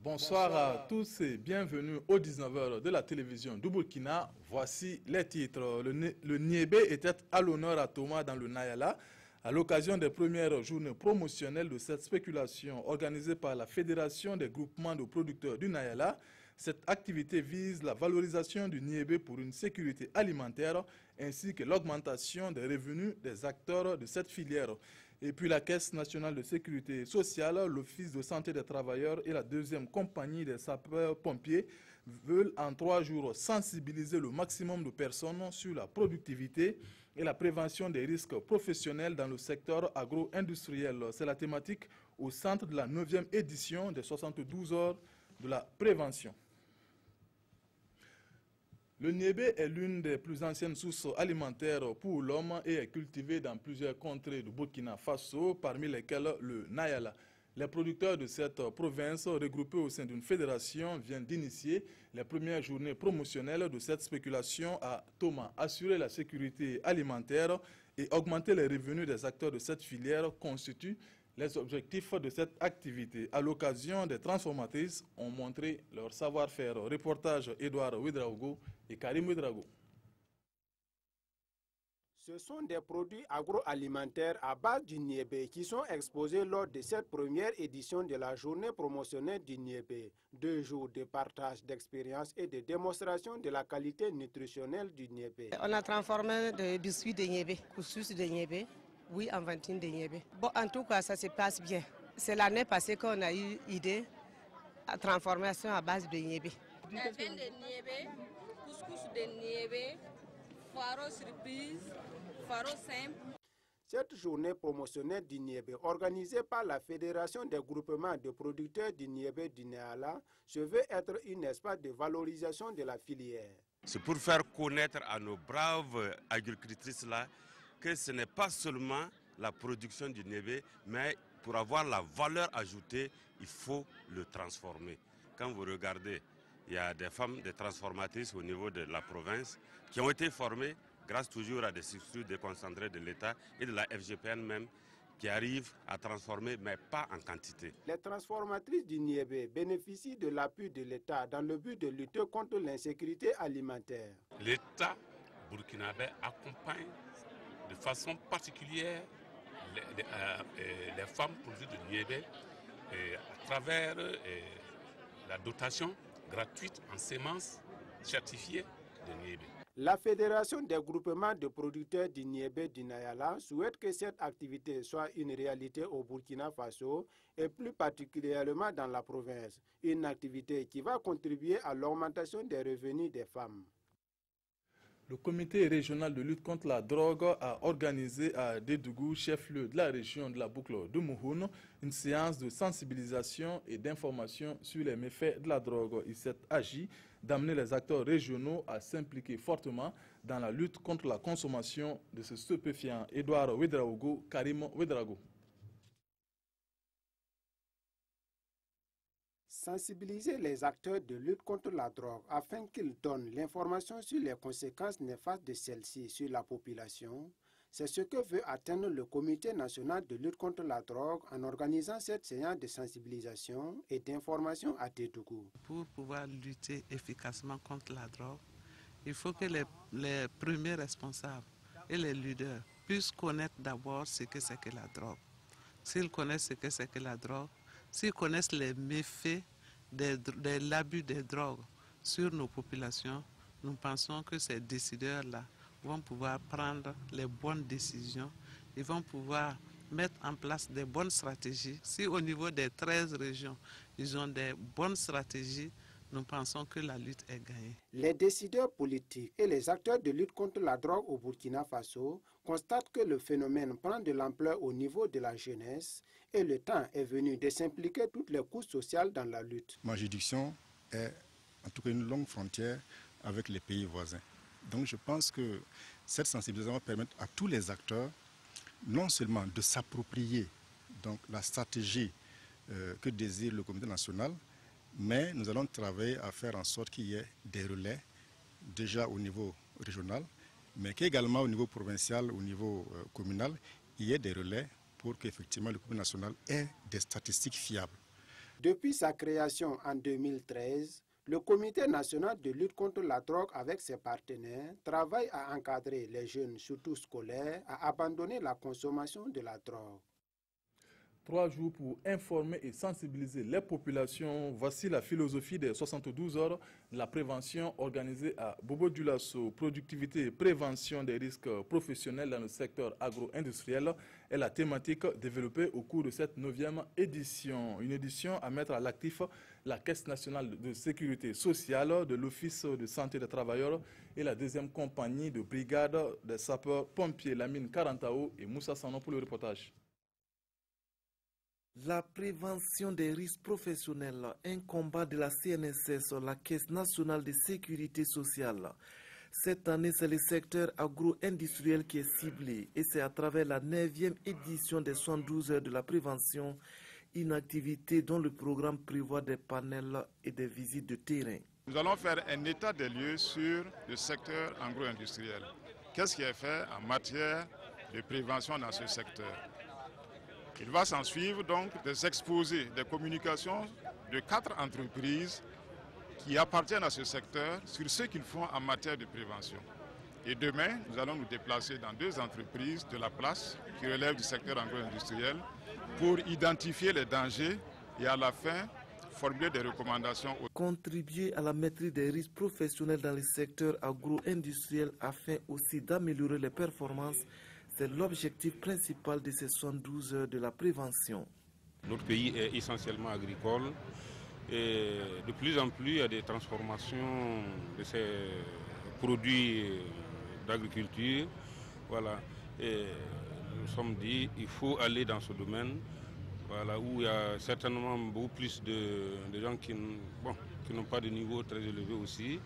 Bonsoir à tous et bienvenue aux 19h de la télévision du Burkina. Voici les titres. Le Niébé était à l'honneur à Thomas dans le Nayala à l'occasion des premières journées promotionnelles de cette spéculation organisée par la Fédération des groupements de producteurs du Nayala. Cette activité vise la valorisation du Niébé pour une sécurité alimentaire ainsi que l'augmentation des revenus des acteurs de cette filière. Et puis la Caisse nationale de sécurité sociale, l'Office de santé des travailleurs et la deuxième compagnie des sapeurs-pompiers veulent en 3 jours sensibiliser le maximum de personnes sur la productivité et la prévention des risques professionnels dans le secteur agro-industriel. C'est la thématique au centre de la 9e édition des 72 heures de la prévention. Le Niébé est l'une des plus anciennes sources alimentaires pour l'homme et est cultivé dans plusieurs contrées du Burkina Faso, parmi lesquelles le Nayala. Les producteurs de cette province, regroupés au sein d'une fédération, viennent d'initier les premières journées promotionnelles de cette spéculation à Thomas. Assurer la sécurité alimentaire et augmenter les revenus des acteurs de cette filière constituent les objectifs de cette activité. À l'occasion, des transformatrices ont montré leur savoir-faire. Reportage Edouard Ouedraogo et Karim Ouedraogo. Ce sont des produits agroalimentaires à base du Niébé qui sont exposés lors de cette première édition de la journée promotionnelle du Niébé. 2 jours de partage d'expériences et de démonstration de la qualité nutritionnelle du Niébé. On a transformé des biscuits de Niébé, couscous de Niébé. Oui, en vantine de Niébé. Bon, en tout cas, ça se passe bien. C'est l'année passée qu'on a eu l'idée à transformation à base de Niébé. La viande de Niébé, couscous de Niébé, faro surprise, faro simple. Cette journée promotionnelle du Niébé, organisée par la Fédération des groupements de producteurs du Niébé du Nayala, se veut être un espace de valorisation de la filière. C'est pour faire connaître à nos braves agricultrices-là que ce n'est pas seulement la production du Niébé, mais pour avoir la valeur ajoutée, il faut le transformer. Quand vous regardez, il y a des femmes, des transformatrices au niveau de la province qui ont été formées grâce toujours à des structures déconcentrées de l'État et de la FGPN même, qui arrivent à transformer, mais pas en quantité. Les transformatrices du Niébé bénéficient de l'appui de l'État dans le but de lutter contre l'insécurité alimentaire. L'État burkinabé accompagne de façon particulière les femmes produites de Niébé à travers la dotation gratuite en semences certifiées de Niébé. La Fédération des groupements de producteurs du Niébé du Nayala souhaite que cette activité soit une réalité au Burkina Faso et plus particulièrement dans la province. Une activité qui va contribuer à l'augmentation des revenus des femmes. Le comité régional de lutte contre la drogue a organisé à Dédougou, chef-lieu de la région de la boucle de Mouhoun, une séance de sensibilisation et d'information sur les méfaits de la drogue. Il s'est agi d'amener les acteurs régionaux à s'impliquer fortement dans la lutte contre la consommation de ce stupéfiant. Edouard Ouedraogo, Karim Ouedraogo. Sensibiliser les acteurs de lutte contre la drogue afin qu'ils donnent l'information sur les conséquences néfastes de celle-ci sur la population, c'est ce que veut atteindre le Comité national de lutte contre la drogue en organisant cette séance de sensibilisation et d'information à Dédougou. Pour pouvoir lutter efficacement contre la drogue, il faut que les premiers responsables et les leaders puissent connaître d'abord ce que c'est que la drogue. S'ils connaissent ce que c'est que la drogue, s'ils connaissent les méfaits de l'abus des drogues sur nos populations, nous pensons que ces décideurs-là vont pouvoir prendre les bonnes décisions, ils vont pouvoir mettre en place des bonnes stratégies. Si au niveau des 13 régions, ils ont des bonnes stratégies, nous pensons que la lutte est gagnée. Les décideurs politiques et les acteurs de lutte contre la drogue au Burkina Faso constatent que le phénomène prend de l'ampleur au niveau de la jeunesse et le temps est venu de s'impliquer toutes les couches sociales dans la lutte. Ma juridiction est en tout cas une longue frontière avec les pays voisins. Donc je pense que cette sensibilisation va permettre à tous les acteurs non seulement de s'approprier donc la stratégie que désire le comité national, mais nous allons travailler à faire en sorte qu'il y ait des relais déjà au niveau régional, mais qu'également au niveau provincial, au niveau communal, il y ait des relais pour qu'effectivement le comité national ait des statistiques fiables. Depuis sa création en 2013, le Comité national de lutte contre la drogue avec ses partenaires travaille à encadrer les jeunes, surtout scolaires, à abandonner la consommation de la drogue. 3 jours pour informer et sensibiliser les populations. Voici la philosophie des 72 heures de la prévention organisée à Bobo-Dioulasso. Productivité et prévention des risques professionnels dans le secteur agro-industriel est la thématique développée au cours de cette 9e édition. Une édition à mettre à l'actif la Caisse nationale de sécurité sociale, de l'Office de santé des travailleurs et la 2e compagnie de brigade des sapeurs-pompiers Lamine Karantao et Moussa Sanon pour le reportage. La prévention des risques professionnels, un combat de la CNSS, la Caisse nationale de sécurité sociale. Cette année, c'est le secteur agro-industriel qui est ciblé et c'est à travers la 9e édition des 72 heures de la prévention, une activité dont le programme prévoit des panels et des visites de terrain. Nous allons faire un état des lieux sur le secteur agro-industriel. Qu'est-ce qui est fait en matière de prévention dans ce secteur? Il va s'en suivre donc des exposés, des communications de 4 entreprises qui appartiennent à ce secteur sur ce qu'ils font en matière de prévention. Et demain, nous allons nous déplacer dans 2 entreprises de la place qui relèvent du secteur agro-industriel pour identifier les dangers et à la fin formuler des recommandations. Contribuer à la maîtrise des risques professionnels dans le secteur agro-industriel afin aussi d'améliorer les performances. C'est l'objectif principal de ces 72 heures de la prévention. Notre pays est essentiellement agricole et de plus en plus il y a des transformations de ces produits d'agriculture. Voilà. Et nous sommes dit qu'il faut aller dans ce domaine, voilà, où il y a certainement beaucoup plus de gens qui n'ont pas de niveau très élevé aussi,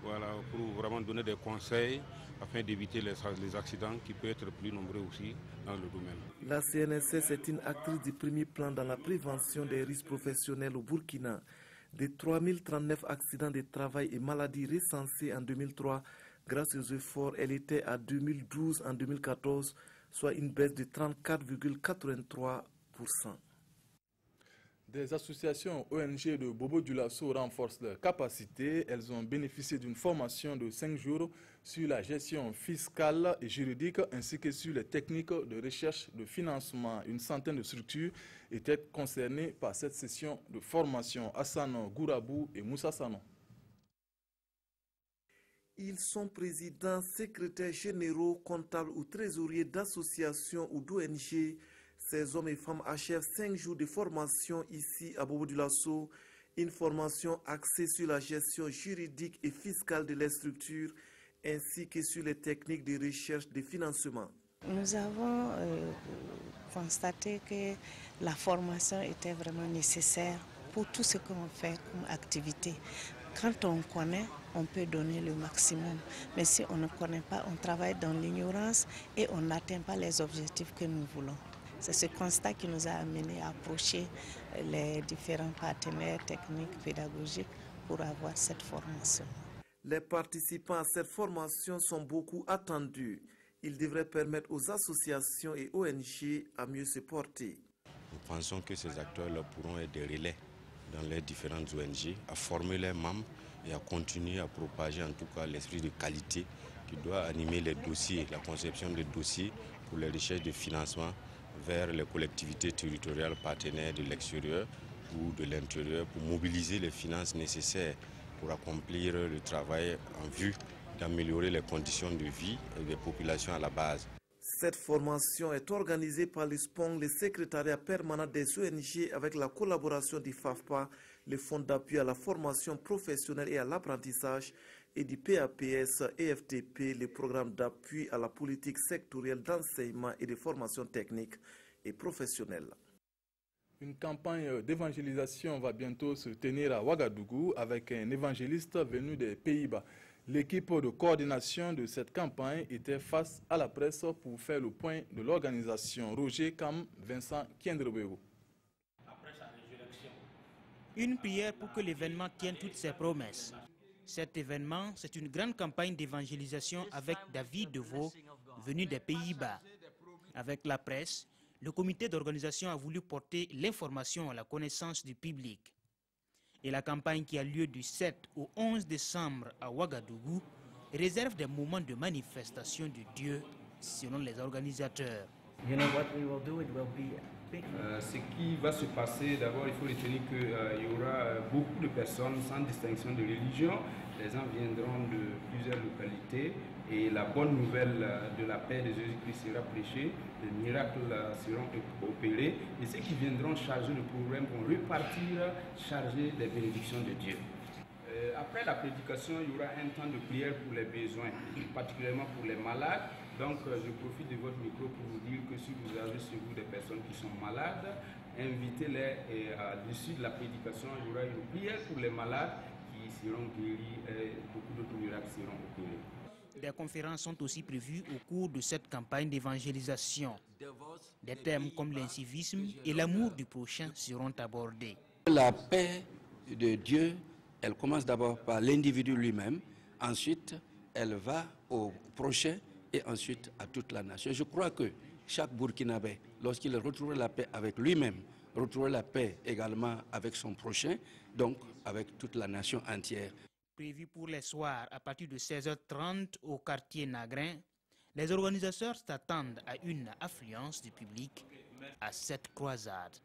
voilà, pour vraiment donner des conseils afin d'éviter les accidents qui peuvent être plus nombreux aussi dans le domaine. La CNSS est une actrice du premier plan dans la prévention des risques professionnels au Burkina. De 3039 accidents de travail et maladies recensés en 2003, grâce aux efforts, elle était à 2012 en 2014, soit une baisse de 34,83%. Des associations ONG de Bobo-Dioulasso renforcent leurs capacités. Elles ont bénéficié d'une formation de 5 jours sur la gestion fiscale et juridique ainsi que sur les techniques de recherche de financement. Une centaine de structures étaient concernées par cette session de formation. Hassan Gourabou et Moussa Sanon. Ils sont présidents, secrétaires généraux, comptables ou trésoriers d'associations ou d'ONG. Ces hommes et femmes achèvent 5 jours de formation ici à Bobo-Dioulasso, une formation axée sur la gestion juridique et fiscale de les structures, ainsi que sur les techniques de recherche de financement. Nous avons constaté que la formation était vraiment nécessaire pour tout ce qu'on fait comme activité. Quand on connaît, on peut donner le maximum. Mais si on ne connaît pas, on travaille dans l'ignorance et on n'atteint pas les objectifs que nous voulons. C'est ce constat qui nous a amené à approcher les différents partenaires techniques, pédagogiques pour avoir cette formation. Les participants à cette formation sont beaucoup attendus. Ils devraient permettre aux associations et ONG à mieux se porter. Nous pensons que ces acteurs-là pourront être des relais dans les différentes ONG, à former les membres et à continuer à propager en tout cas l'esprit de qualité qui doit animer les dossiers, la conception des dossiers pour les recherches de financement vers les collectivités territoriales partenaires de l'extérieur ou de l'intérieur pour mobiliser les finances nécessaires pour accomplir le travail en vue d'améliorer les conditions de vie des populations à la base. Cette formation est organisée par le SPONG, le secrétariat permanent des ONG, avec la collaboration du FAFPA, le Fonds d'appui à la formation professionnelle et à l'apprentissage, et du PAPS et FTP, le programme d'appui à la politique sectorielle d'enseignement et de formation technique et professionnelle. Une campagne d'évangélisation va bientôt se tenir à Ouagadougou avec un évangéliste venu des Pays-Bas. L'équipe de coordination de cette campagne était face à la presse pour faire le point de l'organisation. Roger Kam, Vincent Kiendrebego. Une prière pour que l'événement tienne toutes ses promesses. Cet événement, c'est une grande campagne d'évangélisation avec David Deveau, venu des Pays-Bas. Avec la presse, le comité d'organisation a voulu porter l'information à la connaissance du public. Et la campagne qui a lieu du 7 au 11 décembre à Ouagadougou réserve des moments de manifestation de Dieu selon les organisateurs. Ce qui va se passer, d'abord il faut retenir qu'il y aura beaucoup de personnes sans distinction de religion. Les gens viendront de plusieurs localités et la bonne nouvelle de la paix de Jésus-Christ sera prêchée, les miracles seront opérés et ceux qui viendront charger le problème vont repartir chargés des bénédictions de Dieu. Après la prédication, il y aura un temps de prière pour les besoins, particulièrement pour les malades. Donc je profite de votre micro pour vous dire que si vous avez sur vous des personnes qui sont malades, invitez-les et à l'issue de la prédication, il y aura une prière pour les malades qui seront guéris et beaucoup d'autres miracles seront opérés. Des conférences sont aussi prévues au cours de cette campagne d'évangélisation. Des thèmes comme l'incivisme et l'amour du prochain seront abordés. La paix de Dieu, elle commence d'abord par l'individu lui-même, ensuite elle va au prochain et ensuite à toute la nation. Je crois que chaque Burkinabé, lorsqu'il retrouve la paix avec lui-même, retrouve la paix également avec son prochain, donc avec toute la nation entière. Prévu pour les soirs à partir de 16h30 au quartier Nagrin, les organisateurs s'attendent à une affluence du public à cette croisade.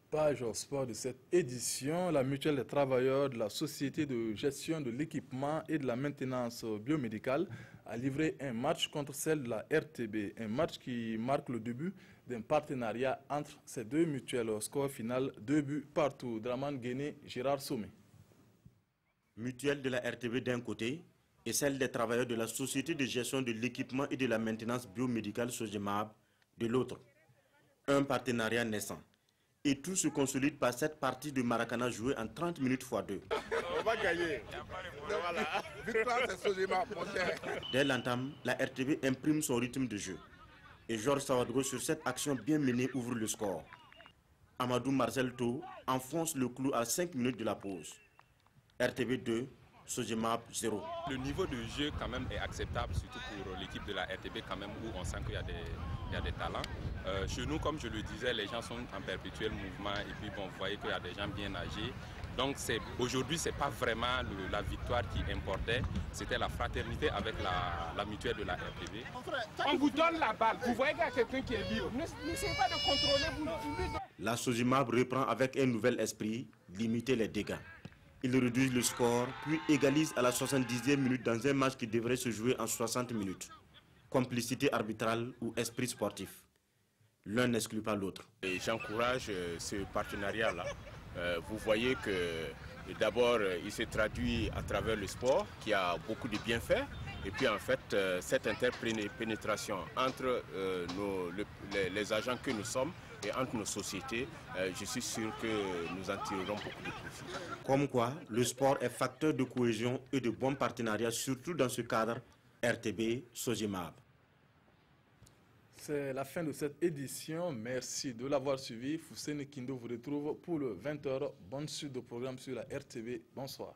Page au sport de cette édition, la mutuelle des travailleurs de la Société de gestion de l'équipement et de la maintenance biomédicale a livré un match contre celle de la RTB, un match qui marque le début d'un partenariat entre ces deux mutuelles au score final 2 buts partout. Draman Guéné, Gérard Sommet. Mutuelle de la RTB d'un côté et celle des travailleurs de la Société de gestion de l'équipement et de la maintenance biomédicale SOGEMAB de l'autre. Un partenariat naissant. Et tout se consolide par cette partie de Maracana jouée en 30 minutes x 2. On va gagner. Voilà. Victoire, c'est SOGEMAB, mon cher. Dès l'entame, la RTB imprime son rythme de jeu. Et Georges Sawadgo, sur cette action bien menée, ouvre le score. Amadou Marcel To enfonce le clou à 5 minutes de la pause. RTB 2, SOGEMAB 0. Le niveau de jeu quand même est acceptable, surtout pour l'équipe de la RTB quand même, où on sent qu'il y a des talents. Chez nous, comme je le disais, les gens sont en perpétuel mouvement et puis bon, vous voyez qu'il y a des gens bien âgés. Donc aujourd'hui, ce n'est pas vraiment la victoire qui importait, c'était la fraternité avec la mutuelle de la RTB. On vous donne la balle, vous voyez qu'il y a quelqu'un qui est libre. N'essayez pas de contrôler, vous. La SOGEMAB reprend avec un nouvel esprit, limiter les dégâts. Ils réduisent le score, puis égalisent à la 70e minute dans un match qui devrait se jouer en 60 minutes. Complicité arbitrale ou esprit sportif. L'un n'exclut pas l'autre. J'encourage ce partenariat-là. Vous voyez que d'abord, il se traduit à travers le sport, qui a beaucoup de bienfaits. Et puis en fait, cette interpénétration entre les agents que nous sommes et entre nos sociétés, je suis sûr que nous en tirerons beaucoup de profit. Comme quoi, le sport est facteur de cohésion et de bons partenariats, surtout dans ce cadre RTB SOGEMAB. C'est la fin de cette édition. Merci de l'avoir suivi. Foussene Kindo vous retrouve pour le 20h. Bonne suite de programme sur la RTB. Bonsoir.